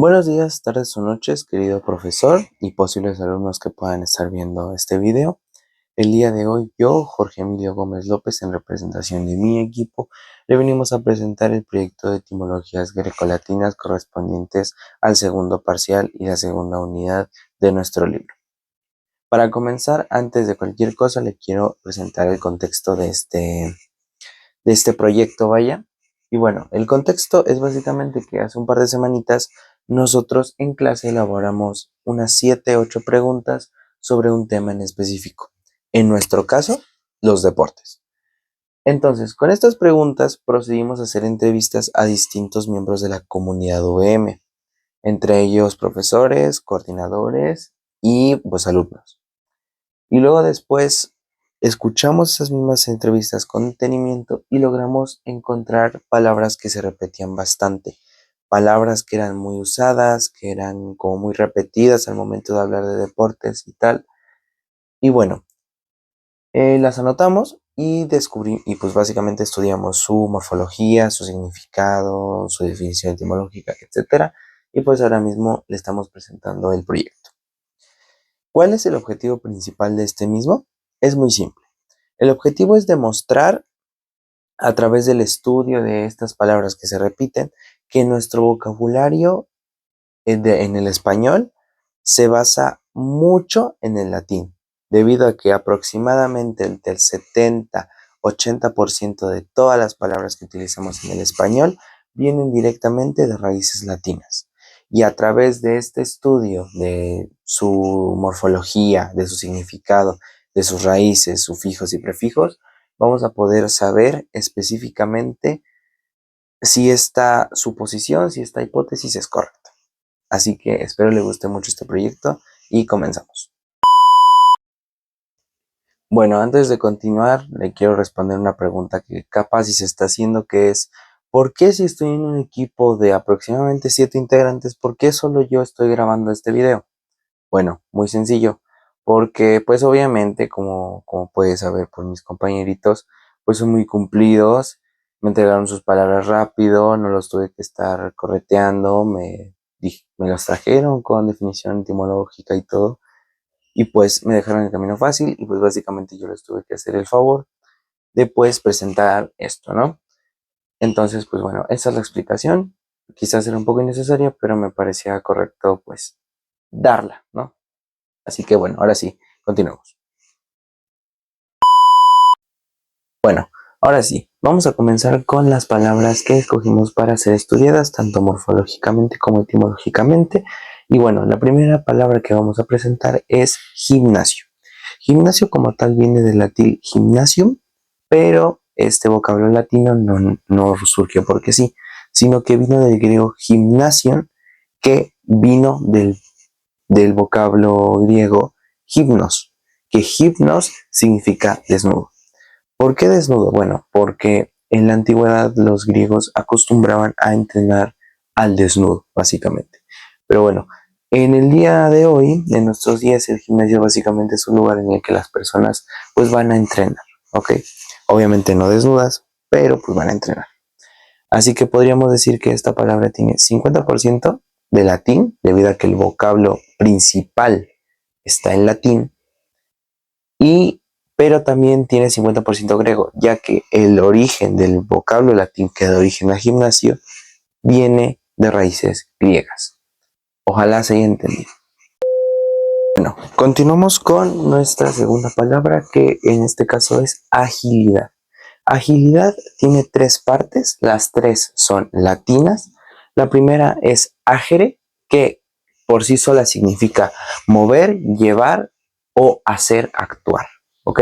Buenos días, tardes o noches, querido profesor y posibles alumnos que puedan estar viendo este video. El día de hoy, yo, Jorge Emilio Gómez López, en representación de mi equipo, le venimos a presentar el proyecto de etimologías grecolatinas correspondientes al segundo parcial y la segunda unidad de nuestro libro. Para comenzar, antes de cualquier cosa, le quiero presentar el contexto de este proyecto, vaya. Y bueno, el contexto es básicamente que hace un par de semanitas nosotros en clase elaboramos unas 7, 8 preguntas sobre un tema en específico. En nuestro caso, los deportes. Entonces, con estas preguntas procedimos a hacer entrevistas a distintos miembros de la comunidad UVM, entre ellos profesores, coordinadores y pues alumnos. Y luego después escuchamos esas mismas entrevistas con detenimiento y logramos encontrar palabras que se repetían bastante, palabras que eran muy usadas, que eran como muy repetidas al momento de hablar de deportes y tal. Y bueno, las anotamos y y pues básicamente estudiamos su morfología, su significado, su definición etimológica, etcétera. Y pues ahora mismo le estamos presentando el proyecto. ¿Cuál es el objetivo principal de este mismo? Es muy simple. El objetivo es demostrar a través del estudio de estas palabras que se repiten que nuestro vocabulario en el español se basa mucho en el latín, debido a que aproximadamente entre el 70-80% de todas las palabras que utilizamos en el español vienen directamente de raíces latinas. Y a través de este estudio de su morfología, de su significado, de sus raíces, sufijos y prefijos, vamos a poder saber específicamente si esta suposición, si esta hipótesis es correcta. Así que espero le guste mucho este proyecto y comenzamos. Bueno, antes de continuar, le quiero responder una pregunta que capaz si se está haciendo, que es, ¿por qué si estoy en un equipo de aproximadamente 7 integrantes, por qué solo yo estoy grabando este video? Bueno, muy sencillo, porque pues obviamente, como puedes saber por mis compañeritos, pues son muy cumplidos, me entregaron sus palabras rápido, no los tuve que estar correteando, me los trajeron con definición etimológica y todo, y pues me dejaron el camino fácil, y pues básicamente yo les tuve que hacer el favor de pues presentar esto, ¿no? Entonces, pues bueno, esa es la explicación, quizás era un poco innecesaria, pero me parecía correcto pues darla, ¿no? Así que bueno, ahora sí, continuemos. Bueno, ahora sí, vamos a comenzar con las palabras que escogimos para ser estudiadas, tanto morfológicamente como etimológicamente. Y bueno, la primera palabra que vamos a presentar es gimnasio. Gimnasio como tal viene del latín gymnasium, pero este vocablo latino no surgió porque sí, sino que vino del griego gymnasion, que vino del vocablo griego gimnos, que gimnos significa desnudo. ¿Por qué desnudo? Bueno, porque en la antigüedad los griegos acostumbraban a entrenar al desnudo, básicamente. Pero bueno, en el día de hoy, en nuestros días, el gimnasio básicamente es un lugar en el que las personas pues van a entrenar, ¿ok? Obviamente no desnudas, pero pues van a entrenar. Así que podríamos decir que esta palabra tiene 50% de latín, debido a que el vocablo principal está en latín, pero también tiene 50% griego, ya que el origen del vocablo latín que da origen al gimnasio viene de raíces griegas. Ojalá se haya entendido. Bueno, continuamos con nuestra segunda palabra, que en este caso es agilidad. Agilidad tiene tres partes, las tres son latinas. La primera es agere, que por sí sola significa mover, llevar o hacer actuar, ¿ok?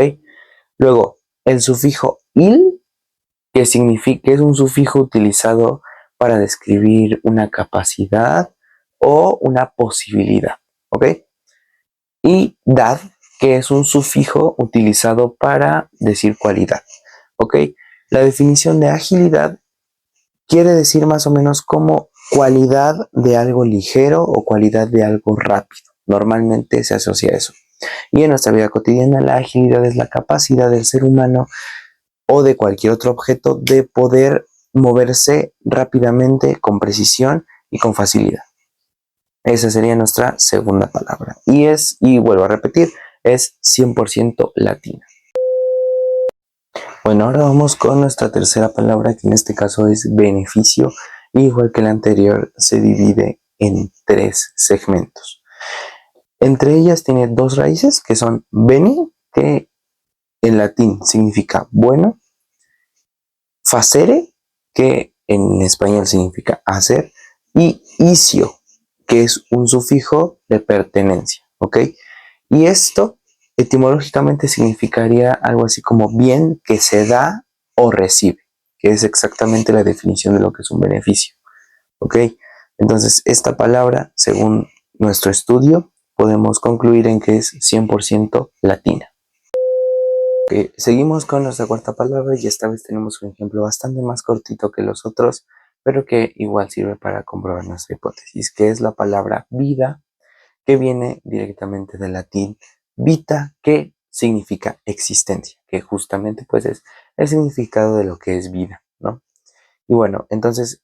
Luego, el sufijo il, que significa, que es un sufijo utilizado para describir una capacidad o una posibilidad, ¿ok? Y dad, que es un sufijo utilizado para decir cualidad, ¿ok? La definición de agilidad quiere decir más o menos como cualidad de algo ligero o cualidad de algo rápido. Normalmente se asocia a eso. Y en nuestra vida cotidiana la agilidad es la capacidad del ser humano o de cualquier otro objeto de poder moverse rápidamente, con precisión y con facilidad. Esa sería nuestra segunda palabra. Y vuelvo a repetir, es 100% latina. Bueno, ahora vamos con nuestra tercera palabra, que en este caso es beneficio. Igual que la anterior, se divide en tres segmentos. Entre ellas tiene dos raíces, que son bene, que en latín significa bueno, facere, que en español significa hacer, y isio, que es un sufijo de pertenencia, ¿ok? Y esto etimológicamente significaría algo así como bien que se da o recibe, que es exactamente la definición de lo que es un beneficio, ¿ok? Entonces, esta palabra, según nuestro estudio, podemos concluir en que es 100% latina. Seguimos con nuestra cuarta palabra y esta vez tenemos un ejemplo bastante más cortito que los otros, pero que igual sirve para comprobar nuestra hipótesis, que es la palabra vida, que viene directamente del latín vita, que significa existencia, que justamente pues es el significado de lo que es vida, ¿no? Y bueno, entonces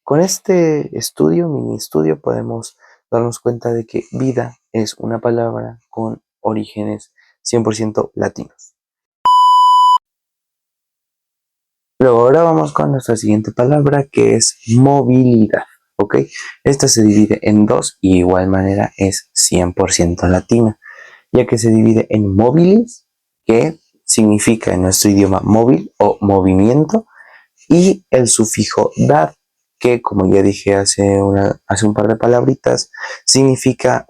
con este estudio, mini estudio, podemos darnos cuenta de que vida es una palabra con orígenes 100% latinos. Luego ahora vamos con nuestra siguiente palabra, que es movilidad, ¿ok? Esta se divide en dos y de igual manera es 100% latina, ya que se divide en mobilis, que significa en nuestro idioma móvil o movimiento, y el sufijo dad, que como ya dije hace un par de palabritas, significa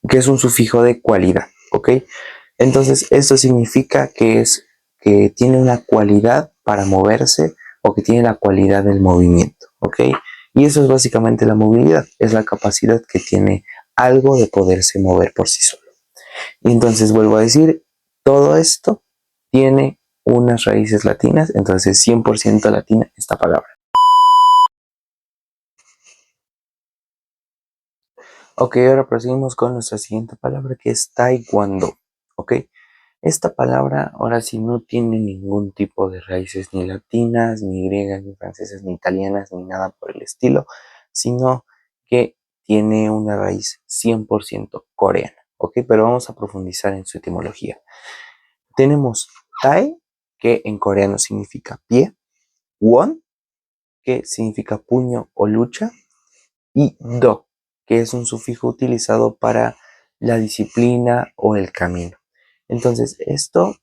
que es un sufijo de cualidad, ¿ok? Entonces, esto significa que tiene una cualidad para moverse o que tiene la cualidad del movimiento, ¿ok? Y eso es básicamente la movilidad, es la capacidad que tiene algo de poderse mover por sí solo. Y entonces vuelvo a decir, todo esto tiene unas raíces latinas, entonces 100% latina esta palabra. Ok, ahora proseguimos con nuestra siguiente palabra, que es taekwondo, ¿ok? Esta palabra ahora sí no tiene ningún tipo de raíces ni latinas, ni griegas, ni francesas, ni italianas, ni nada por el estilo, sino que tiene una raíz 100% coreana, ¿ok? Pero vamos a profundizar en su etimología. Tenemos tae, que en coreano significa pie, won, que significa puño o lucha, y do, que es un sufijo utilizado para la disciplina o el camino. Entonces, esto,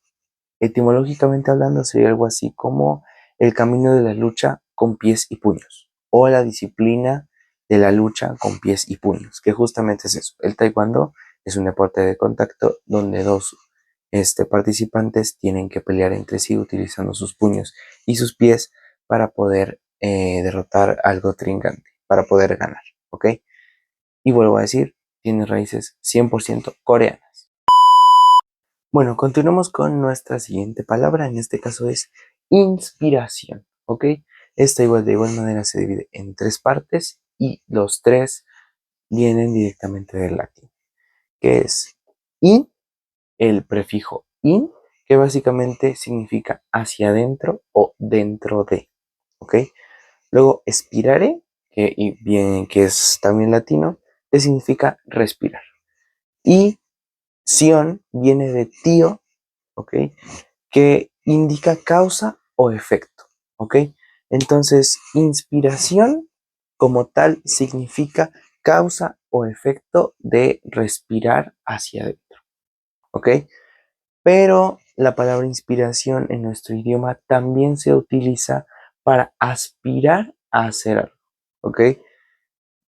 etimológicamente hablando, sería algo así como el camino de la lucha con pies y puños, o la disciplina de la lucha con pies y puños, que justamente es eso. El taekwondo es un deporte de contacto donde dos participantes tienen que pelear entre sí utilizando sus puños y sus pies para poder derrotar algo trincante, para poder ganar, ¿ok? Y vuelvo a decir, tiene raíces 100% coreanas. Bueno, continuamos con nuestra siguiente palabra, en este caso es inspiración, ¿ok? Esta de igual manera se divide en tres partes y los tres vienen directamente del latín, que es in, el prefijo in, que básicamente significa hacia adentro o dentro de, ¿ok? Luego spirare, que es también latino, que significa respirar. Y sion viene de tío, ¿ok? Que indica causa o efecto, ¿ok? Entonces, inspiración como tal significa causa o efecto de respirar hacia adentro, ¿ok? Pero la palabra inspiración en nuestro idioma también se utiliza para aspirar a hacer algo, ¿ok?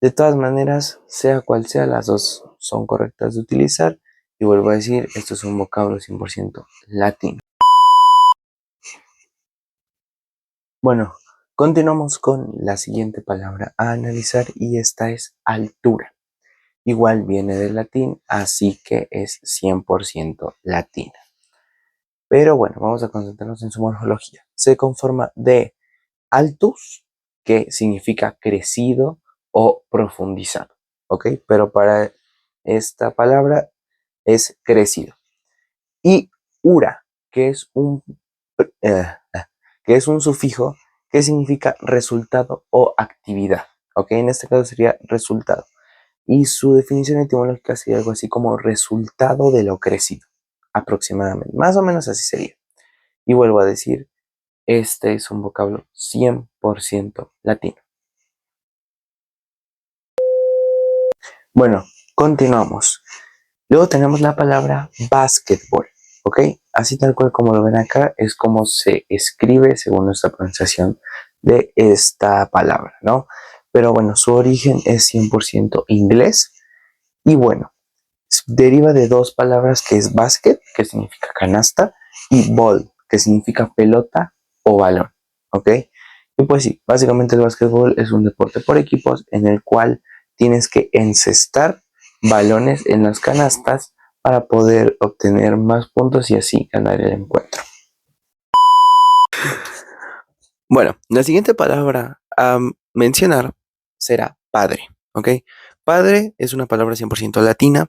De todas maneras, sea cual sea, las dos son correctas de utilizar. Y vuelvo a decir, esto es un vocablo 100% latino. Bueno, continuamos con la siguiente palabra a analizar y esta es altura. Igual viene del latín, así que es 100% latina. Pero bueno, vamos a concentrarnos en su morfología. Se conforma de altus, que significa crecido o profundizado, ¿ok? Pero para esta palabra es crecido. Y ura, que es eh, que es un sufijo que significa resultado o actividad, ¿ok? En este caso sería resultado. y su definición etimológica sería algo así como resultado de lo crecido, aproximadamente, más o menos así sería. Y vuelvo a decir, este es un vocablo 100% latino. Bueno, continuamos. Luego tenemos la palabra básquetbol, ¿ok? Así tal cual como lo ven acá, es como se escribe según nuestra pronunciación de esta palabra, ¿no? Pero bueno, su origen es 100% inglés y bueno, deriva de dos palabras que es basket, que significa canasta, y ball, que significa pelota o balón, ¿ok? Y pues sí, básicamente el básquetbol es un deporte por equipos en el cual tienes que encestar balones en las canastas para poder obtener más puntos y así ganar el encuentro. Bueno, la siguiente palabra a mencionar será padre, ¿ok? Padre es una palabra 100% latina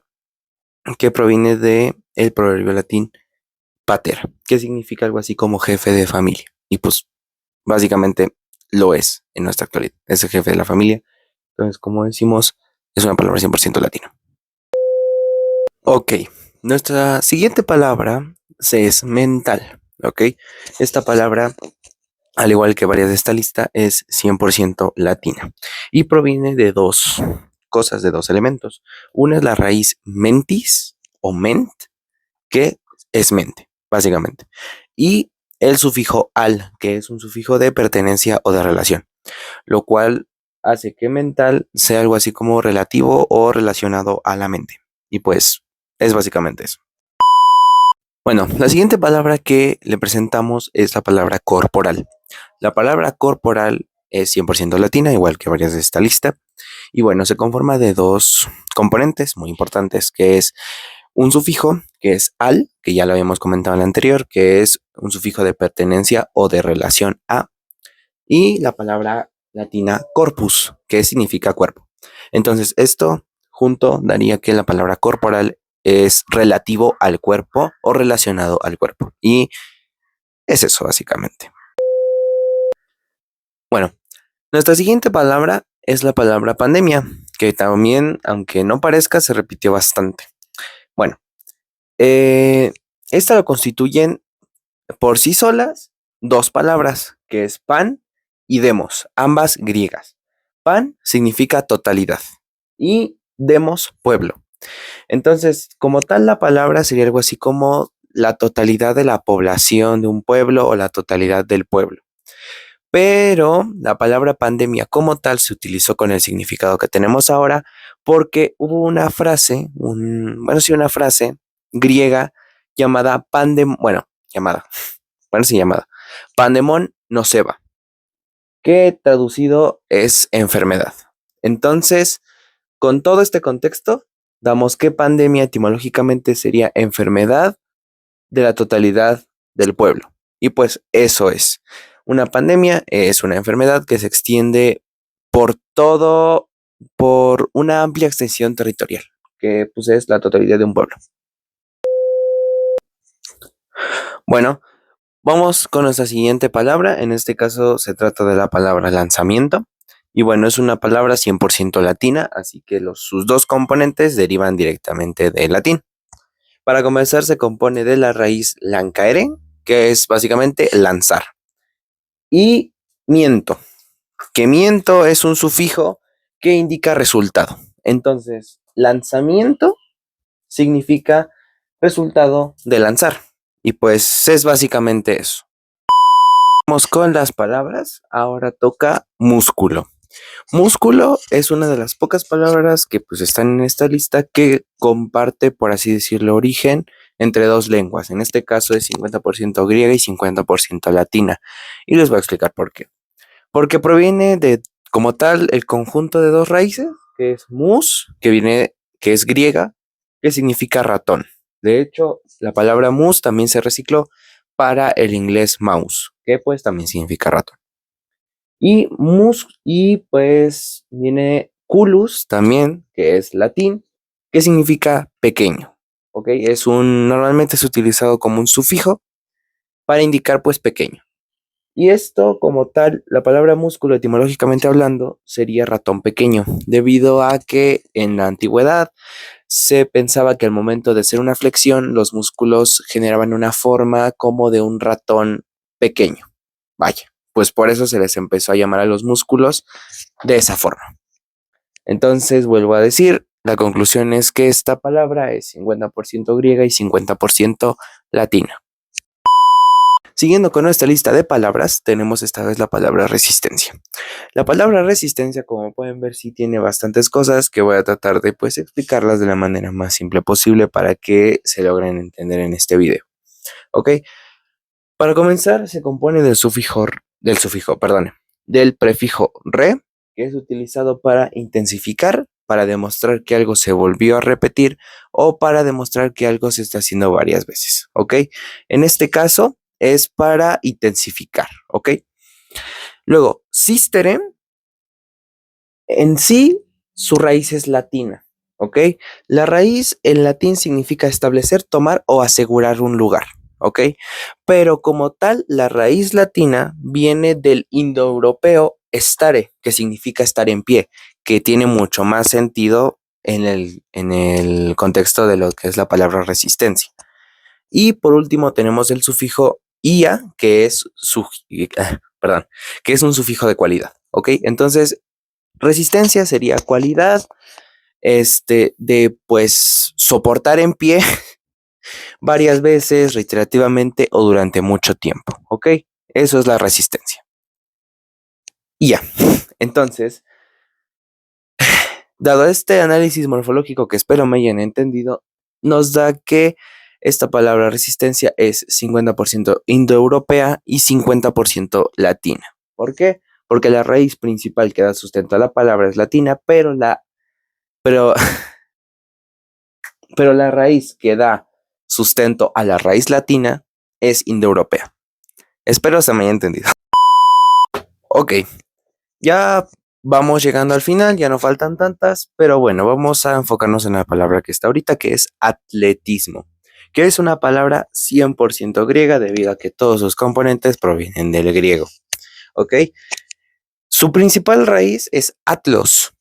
que proviene de el proverbio latín pater, que significa algo así como jefe de familia. Y pues básicamente lo es en nuestra actualidad, es el jefe de la familia. Entonces, como decimos, es una palabra 100% latina. Ok, nuestra siguiente palabra es mental, ¿ok? Esta palabra, al igual que varias de esta lista, es 100% latina y proviene de dos cosas, de dos elementos. Una es la raíz mentis o ment, que es mente, básicamente. Y el sufijo al, que es un sufijo de pertenencia o de relación, lo cual hace que mental sea algo así como relativo o relacionado a la mente. Y pues es básicamente eso. Bueno, la siguiente palabra que le presentamos es la palabra corporal. La palabra corporal es 100% latina, igual que varias de esta lista. Y bueno, se conforma de dos componentes muy importantes, que es un sufijo, que es al, que ya lo habíamos comentado en la anterior, que es un sufijo de pertenencia o de relación a, y la palabra latina corpus, que significa cuerpo. Entonces, esto junto daría que la palabra corporal es relativo al cuerpo o relacionado al cuerpo. Y es eso, básicamente. Bueno, nuestra siguiente palabra es la palabra pandemia, que también, aunque no parezca, se repitió bastante. Bueno, esta lo constituyen por sí solas dos palabras, que es pan y demos, ambas griegas. Pan significa totalidad y demos, pueblo. Entonces, como tal, la palabra sería algo así como la totalidad de la población de un pueblo o la totalidad del pueblo. Pero la palabra pandemia como tal se utilizó con el significado que tenemos ahora porque hubo una frase, una frase griega llamada llamada pandemón noceva, que traducido es enfermedad. Entonces, con todo este contexto, damos que pandemia etimológicamente sería enfermedad de la totalidad del pueblo. Y pues eso es. Una pandemia es una enfermedad que se extiende por todo, por una amplia extensión territorial, que pues es la totalidad de un pueblo. Bueno, vamos con nuestra siguiente palabra. En este caso se trata de la palabra lanzamiento. Y bueno, es una palabra 100% latina, así que sus dos componentes derivan directamente del latín. Para comenzar, se compone de la raíz lancaere, que es básicamente lanzar, y miento, que miento es un sufijo que indica resultado. Entonces, lanzamiento significa resultado de lanzar. Y pues es básicamente eso. Vamos con las palabras. Ahora toca músculo. Músculo es una de las pocas palabras que pues están en esta lista que comparte, por así decirlo, origen entre dos lenguas. En este caso es 50% griega y 50% latina. Y les voy a explicar por qué. Porque proviene de, como tal, el conjunto de dos raíces, que es mus, que es griega, que significa ratón. De hecho, la palabra mus también se recicló para el inglés mouse, que pues también significa ratón. Y pues viene culus también, que es latín, que significa pequeño. ¿Ok? Normalmente es utilizado como un sufijo para indicar pues pequeño. Y esto, como tal, la palabra músculo, etimológicamente hablando, sería ratón pequeño, debido a que en la antigüedad se pensaba que al momento de hacer una flexión, los músculos generaban una forma como de un ratón pequeño. Vaya, pues por eso se les empezó a llamar a los músculos de esa forma. Entonces, vuelvo a decir, la conclusión es que esta palabra es 50% griega y 50% latina. Siguiendo con nuestra lista de palabras, tenemos esta vez la palabra resistencia. La palabra resistencia, como pueden ver, sí tiene bastantes cosas que voy a tratar de pues explicarlas de la manera más simple posible para que se logren entender en este video. ¿Ok? Para comenzar, se compone del prefijo re, que es utilizado para intensificar, para demostrar que algo se volvió a repetir o para demostrar que algo se está haciendo varias veces, ¿ok? En este caso es para intensificar, ¿ok? Luego, sistere, en sí, su raíz es latina, ¿ok? La raíz en latín significa establecer, tomar o asegurar un lugar, ¿ok? Pero como tal, la raíz latina viene del indoeuropeo stare, que significa estar en pie, que tiene mucho más sentido en el contexto de lo que es la palabra resistencia. Y por último tenemos el sufijo ia, que es, que es un sufijo de cualidad, ¿ok? Entonces, resistencia sería cualidad, de pues soportar en pie varias veces, reiterativamente o durante mucho tiempo, ¿ok? Eso es la resistencia. Y ya, entonces, dado este análisis morfológico que espero me hayan entendido, nos da que esta palabra resistencia es 50% indoeuropea y 50% latina. ¿Por qué? Porque la raíz principal que da sustento a la palabra es latina, pero pero la raíz que da sustento a la raíz latina es indoeuropea. Espero se me haya entendido. Ok, ya vamos llegando al final, ya no faltan tantas, pero bueno, vamos a enfocarnos en la palabra que está ahorita, que es atletismo, que es una palabra 100% griega debido a que todos sus componentes provienen del griego. Ok, su principal raíz es atlos,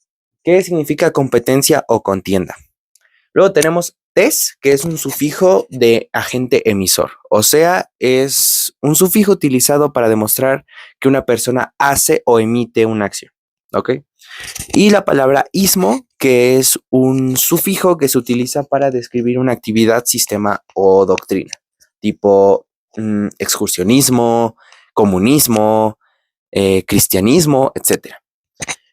que significa competencia o contienda. Luego tenemos tes, que es un sufijo de agente emisor, o sea, es un sufijo utilizado para demostrar que una persona hace o emite una acción, ¿ok? Y la palabra ismo, que es un sufijo que se utiliza para describir una actividad, sistema o doctrina, tipo excursionismo, comunismo, cristianismo, etcétera.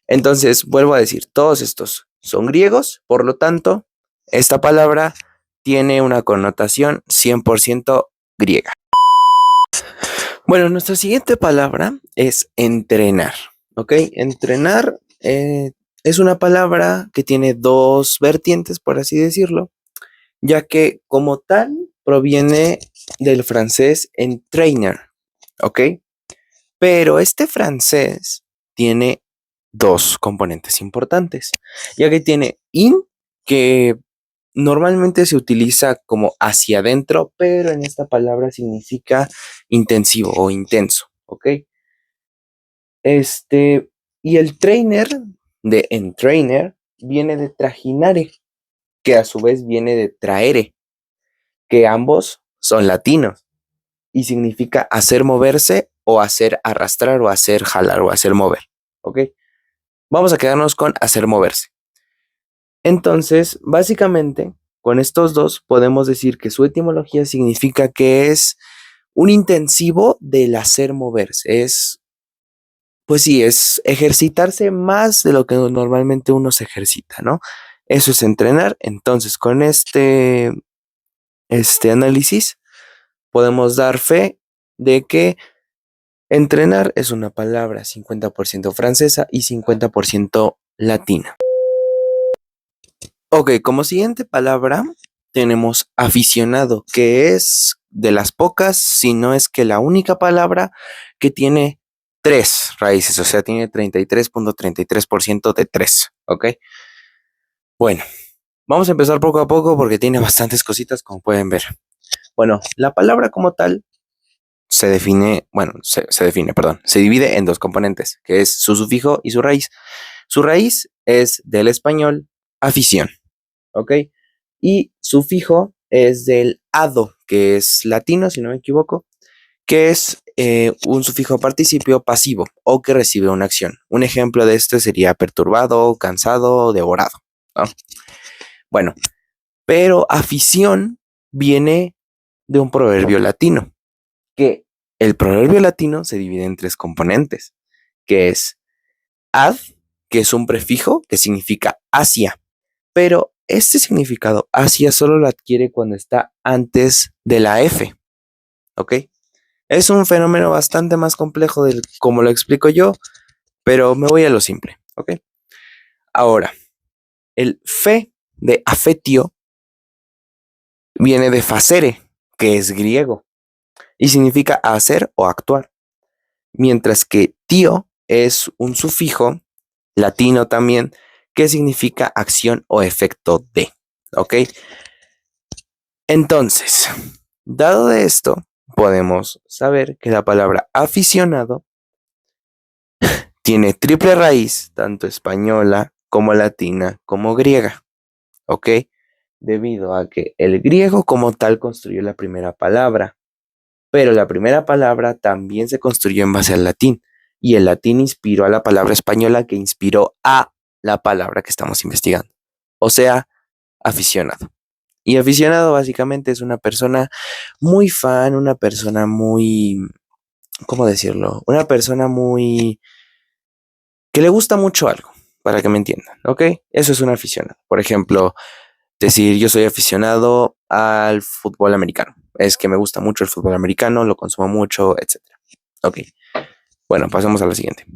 Entonces, vuelvo a decir, todos estos son griegos, por lo tanto, esta palabra tiene una connotación 100% griega. Bueno, nuestra siguiente palabra es entrenar, ¿ok? Entrenar es una palabra que tiene dos vertientes, por así decirlo, ya que como tal proviene del francés entrainer, ¿ok? Pero este francés tiene dos componentes importantes, ya que tiene in, que normalmente se utiliza como hacia adentro, pero en esta palabra significa intensivo o intenso, ¿ok? Y el trainer de entrainer viene de trajinare, que a su vez viene de traere, que ambos son latinos y significa hacer moverse o hacer arrastrar o hacer jalar o hacer mover, ¿ok? Vamos a quedarnos con hacer moverse. Entonces, básicamente, con estos dos podemos decir que su etimología significa que es un intensivo del hacer moverse. Pues sí, es ejercitarse más de lo que normalmente uno se ejercita, ¿no? Eso es entrenar. Entonces, con este análisis, podemos dar fe de que entrenar es una palabra 50% francesa y 50% latina. Ok, como siguiente palabra tenemos aficionado, que es de las pocas, si no es que la única palabra que tiene tres raíces, o sea, tiene 33.33% de tres, ¿ok? Bueno, vamos a empezar poco a poco porque tiene bastantes cositas como pueden ver. Bueno, la palabra como tal se divide en dos componentes, que es su sufijo y su raíz. Su raíz es del español afición, ¿ok? Y sufijo es del ado, que es latino, si no me equivoco, que es un sufijo participio pasivo o que recibe una acción. Un ejemplo de esto sería perturbado, cansado, devorado, ¿no? Bueno, pero afición viene de un proverbio latino, que el proverbio latino se divide en tres componentes, que es ad, que es un prefijo que significa hacia, pero este significado hacia solo lo adquiere cuando está antes de la F, ¿ok? Es un fenómeno bastante más complejo del como lo explico yo, pero me voy a lo simple, ¿ok? Ahora, el fe de afetio viene de facere, que es griego, y significa hacer o actuar, mientras que tío es un sufijo latino también, que significa acción o efecto de, ¿ok? Entonces, dado de esto, podemos saber que la palabra aficionado tiene triple raíz, tanto española como latina como griega, ¿ok? Debido a que el griego como tal construyó la primera palabra, pero la primera palabra también se construyó en base al latín, y el latín inspiró a la palabra española que inspiró a la palabra que estamos investigando, o sea, aficionado. Y aficionado básicamente es una persona muy fan, una persona muy, ¿cómo decirlo? Una persona muy que le gusta mucho algo, para que me entiendan, ¿ok? Eso es un aficionado. Por ejemplo, decir yo soy aficionado al fútbol americano. Es que me gusta mucho el fútbol americano, lo consumo mucho, etcétera. Ok, bueno, pasemos a la siguiente.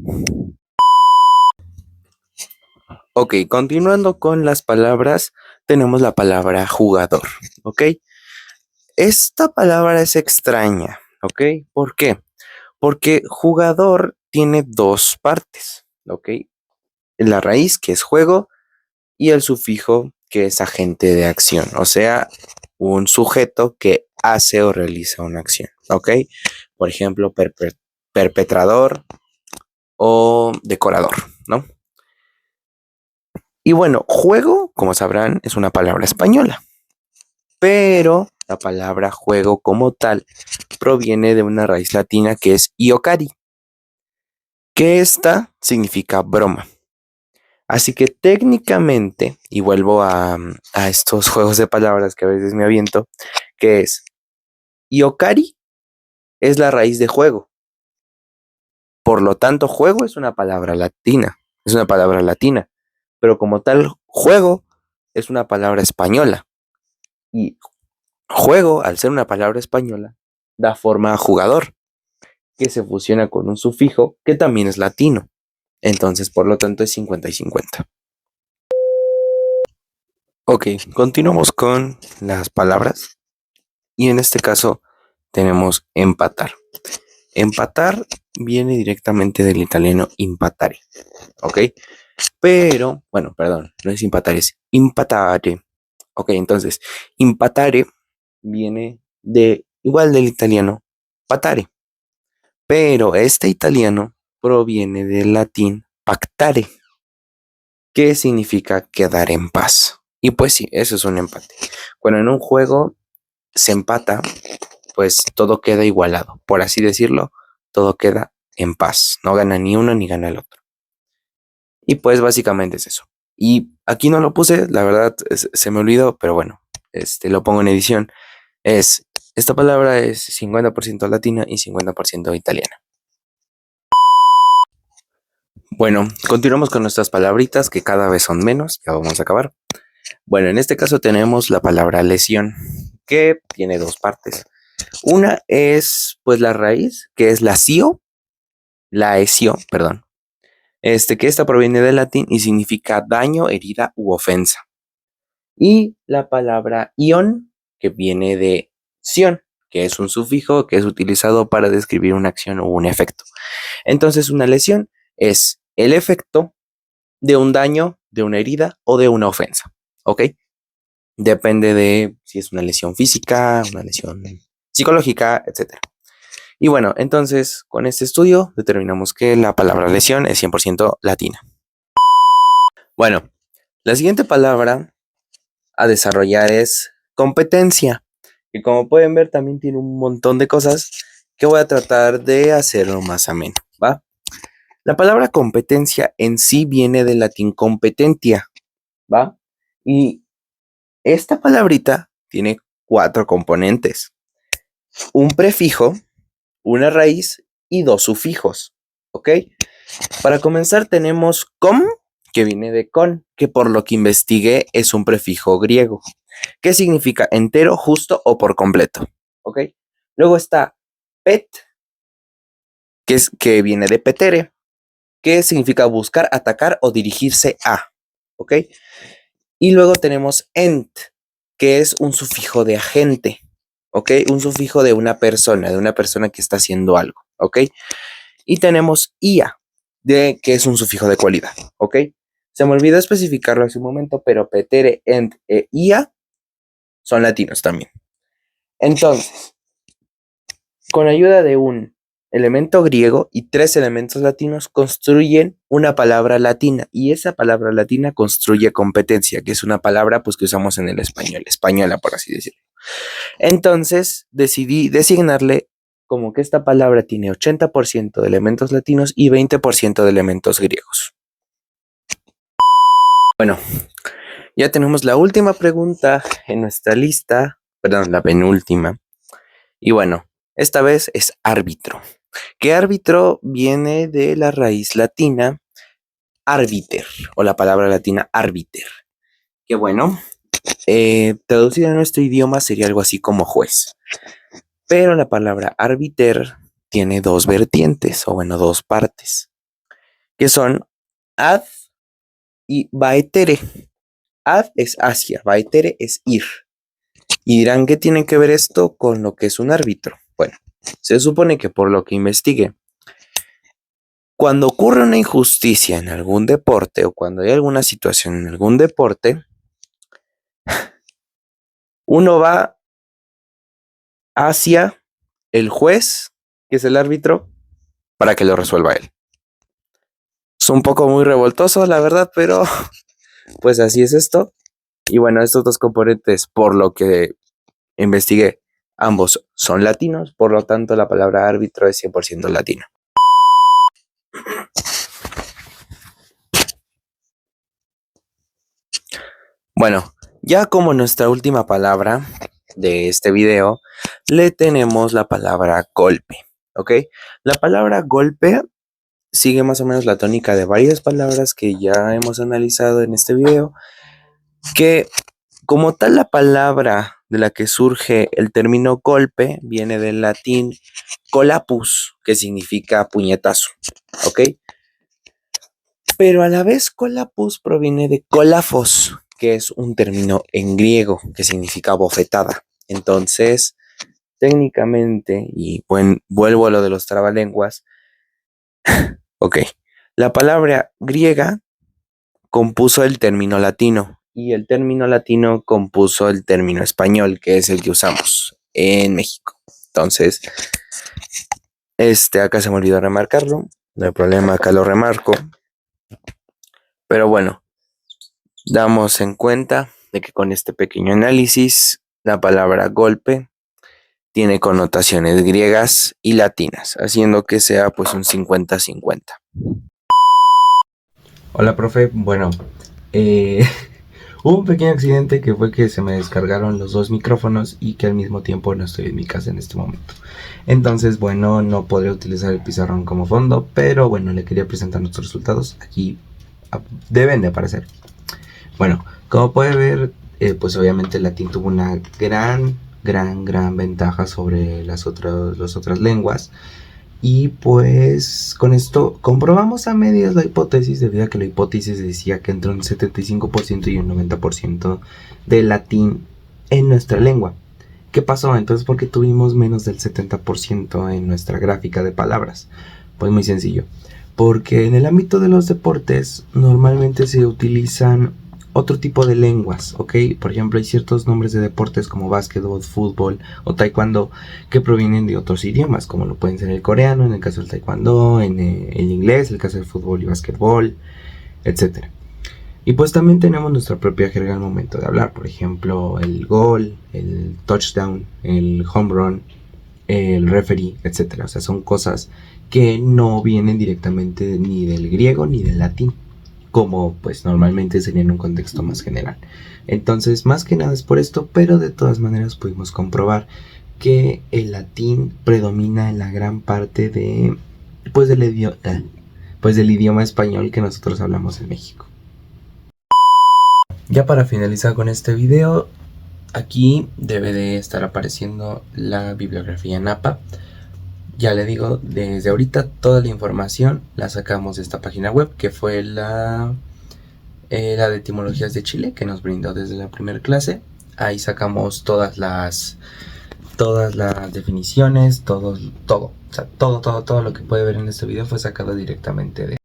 Ok, continuando con las palabras, tenemos la palabra jugador, ¿ok? Esta palabra es extraña, ¿ok? ¿Por qué? Porque jugador tiene dos partes, ¿ok? La raíz, que es juego, y el sufijo, que es agente de acción, o sea, un sujeto que hace o realiza una acción, ¿ok? Por ejemplo, perpetrador o decorador, ¿no? Y bueno, juego, como sabrán, es una palabra española, pero la palabra juego como tal proviene de una raíz latina que es iocari, que esta significa broma. Así que técnicamente, y vuelvo a estos juegos de palabras que a veces me aviento, que es iocari es la raíz de juego. Por lo tanto, juego es una palabra latina, pero como tal, juego es una palabra española. Y juego, al ser una palabra española, da forma a jugador, que se fusiona con un sufijo que también es latino. Entonces, por lo tanto, es 50 y 50. Ok, continuamos con las palabras. Y en este caso tenemos empatar. Empatar viene directamente del italiano impatare, ¿ok? Pero, bueno, perdón, no es impatare, es impatare. Ok, entonces, impatare viene de, igual del italiano, patare. Pero este italiano proviene del latín pactare, que significa quedar en paz. Y pues sí, eso es un empate. Cuando en un juego se empata, pues todo queda igualado, por así decirlo, todo queda en paz, no gana ni uno ni gana el otro. Y pues básicamente es eso. Y aquí no lo puse, la verdad se me olvidó, pero bueno, lo pongo en edición. Esta palabra es 50% latina y 50% italiana. Bueno, continuamos con nuestras palabritas que cada vez son menos, ya vamos a acabar. Bueno, en este caso tenemos la palabra lesión, que tiene dos partes. Una es pues la raíz, que es la esio, perdón. Que esta proviene del latín y significa daño, herida u ofensa. Y la palabra ion, que viene de sion, que es un sufijo que es utilizado para describir una acción o un efecto. Entonces, una lesión es el efecto de un daño, de una herida o de una ofensa. ¿Ok? Depende de si es una lesión física, una lesión psicológica, etc. Y bueno, entonces con este estudio determinamos que la palabra lesión es 100% latina. Bueno, la siguiente palabra a desarrollar es competencia. Y como pueden ver también tiene un montón de cosas que voy a tratar de hacerlo más ameno, ¿va? La palabra competencia en sí viene del latín competentia, ¿va? Y esta palabrita tiene 4 componentes: un prefijo, una raíz y 2 sufijos, ¿ok? Para comenzar tenemos com, que viene de con, que por lo que investigué es un prefijo griego, que significa entero, justo o por completo, ¿ok? Luego está pet, que viene de petere, que significa buscar, atacar o dirigirse a, ¿ok? Y luego tenemos ent, que es un sufijo de agente, ¿ok? Un sufijo de una persona que está haciendo algo, ¿ok? Y tenemos ia, que es un sufijo de cualidad, ¿ok? Se me olvidó especificarlo hace un momento, pero petere, ent e ia son latinos también. Entonces, con ayuda de un elemento griego y 3 elementos latinos construyen una palabra latina, y esa palabra latina construye competencia, que es una palabra pues que usamos en el español, española por así decirlo. Entonces decidí designarle como que esta palabra tiene 80% de elementos latinos y 20% de elementos griegos. Bueno, ya tenemos la última pregunta en nuestra lista, perdón, la penúltima. Y bueno, esta vez es árbitro. Que árbitro viene de la raíz latina arbiter, o la palabra latina arbiter. Que bueno, traducida a nuestro idioma sería algo así como juez. Pero la palabra arbiter tiene 2 vertientes, o bueno, 2 partes, que son ad y vaetere. Ad es hacia, vaetere es ir. Y dirán, ¿qué tiene que ver esto con lo que es un árbitro? Bueno, se supone que por lo que investigué, cuando ocurre una injusticia en algún deporte o cuando hay alguna situación en algún deporte, uno va hacia el juez, que es el árbitro, para que lo resuelva él. Es un poco muy revoltoso, la verdad, pero pues así es esto. Y bueno, estos 2 componentes, por lo que investigué, ambos son latinos, por lo tanto la palabra árbitro es 100% latina. Bueno, ya como nuestra última palabra de este video, le tenemos la palabra golpe, ¿ok? La palabra golpe sigue más o menos la tónica de varias palabras que ya hemos analizado en este video, que como tal la palabra de la que surge el término golpe viene del latín colapus, que significa puñetazo, ¿ok? Pero a la vez colapus proviene de colafos, que es un término en griego que significa bofetada. Entonces, técnicamente, y vuelvo a lo de los trabalenguas, ok, la palabra griega compuso el término latino y el término latino compuso el término español, que es el que usamos en México. Entonces, acá se me olvidó remarcarlo, no hay problema, acá lo remarco. Pero bueno, damos en cuenta de que con este pequeño análisis, la palabra golpe tiene connotaciones griegas y latinas, haciendo que sea pues un 50-50. Hola, profe. Bueno, hubo un pequeño accidente que fue que se me descargaron los 2 micrófonos y que al mismo tiempo no estoy en mi casa en este momento. Entonces, bueno, no podré utilizar el pizarrón como fondo, pero bueno, le quería presentar nuestros resultados. Aquí deben de aparecer. Bueno, como puede ver, pues obviamente el latín tuvo una gran ventaja sobre las otras lenguas. Y pues con esto comprobamos a medias la hipótesis, debido a que la hipótesis decía que entre un 75% y un 90% de latín en nuestra lengua. ¿Qué pasó entonces? ¿Por qué tuvimos menos del 70% en nuestra gráfica de palabras? Pues muy sencillo. Porque en el ámbito de los deportes normalmente se utilizan otro tipo de lenguas, ¿ok? Por ejemplo, hay ciertos nombres de deportes como básquetbol, fútbol o taekwondo que provienen de otros idiomas, como lo pueden ser el coreano, en el caso del taekwondo, en el inglés, en el caso del fútbol y básquetbol, etcétera. Y pues también tenemos nuestra propia jerga al momento de hablar, por ejemplo, el gol, el touchdown, el home run, el referee, etcétera. O sea, son cosas que no vienen directamente ni del griego ni del latín, como pues normalmente sería en un contexto más general. Entonces, más que nada es por esto, pero de todas maneras pudimos comprobar que el latín predomina en la gran parte de pues del idioma español que nosotros hablamos en México. Ya para finalizar con este video, aquí debe de estar apareciendo la bibliografía NAPA. Ya le digo, desde ahorita toda la información la sacamos de esta página web, que fue la de Etimologías de Chile, que nos brindó desde la primera clase. Ahí sacamos todas las definiciones, todo lo que puede ver en este video fue sacado directamente de